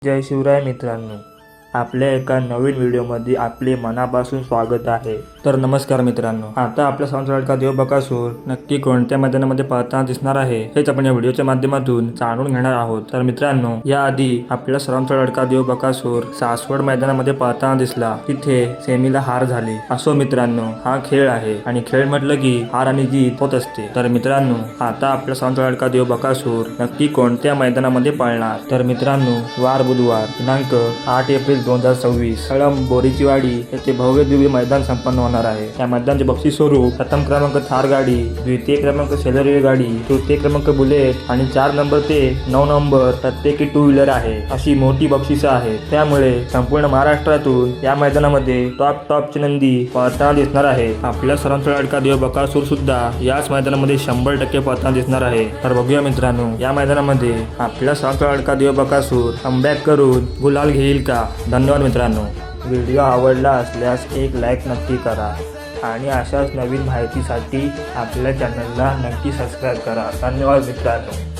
जय शिवराय मित्रांनो, आपल्या एका नवीन व्हिडिओमध्ये आपले मनापासून स्वागत आहे। तर नमस्कार मित्रांनो, आता आपला सर्वांचा लाडका देव बकासूर नक्की कोणत्या मैदानामध्ये पळताना दिसणार आहे हेच आपण या व्हिडिओच्या माध्यमातून जाणून घेणार आहोत। तर मित्रांनो, याआधी आपल्या सर्वांचा लाडका देव बकासूर सासवड मैदानामध्ये पळताना दिसला, तिथे सेमीला हार झाली। असो मित्रांनो, हा खेळ आहे आणि खेळ म्हटलं की हार आणि जीत होत असते। तर मित्रांनो, आता आपल्या सर्वांचा लाडका देव बकासूर नक्की कोणत्या मैदानामध्ये पळणार? तर मित्रांनो, वार बुधवार दिनांक 8 एप्रिल 2026 कळंब बोरीचीवाडी येथे भव्य दिव्य मैदान संपन्न होणार आहे। या मैदानाचे बक्षीस स्वरूप प्रथम क्रमांक थार गाडी, द्वितीय क्रमांक शेजारी गाडी, तृतीय क्रमांक बुलेट आणि 4 नंबर ते 9 नंबर प्रत्येकी 2 व्हीलर आहे, अशी मोठी बक्षिसे आहेत। त्यामुळे संपूर्ण महाराष्ट्रातून या मैदानामध्ये टॉपचे नंदी पळताना दिसणार आहे। आपल्या सर्वांचा लाडका देव बकासूर सुद्धा याच मैदानामध्ये 100% पळताना दिसणार आहे। तर बघूया मित्रांनो, या मैदानामध्ये आपल्या सर्वांचा लाडका देव बकासूर कमबॅक करून गुलाल घेईल का? धन्यवाद मित्रांनो। व्हिडिओ आवडला असल्यास एक लाईक नक्की करा आणि अशाच नवीन माहितीसाठी आपल्या चॅनलला नक्की सबस्क्राईब करा। धन्यवाद मित्रांनो।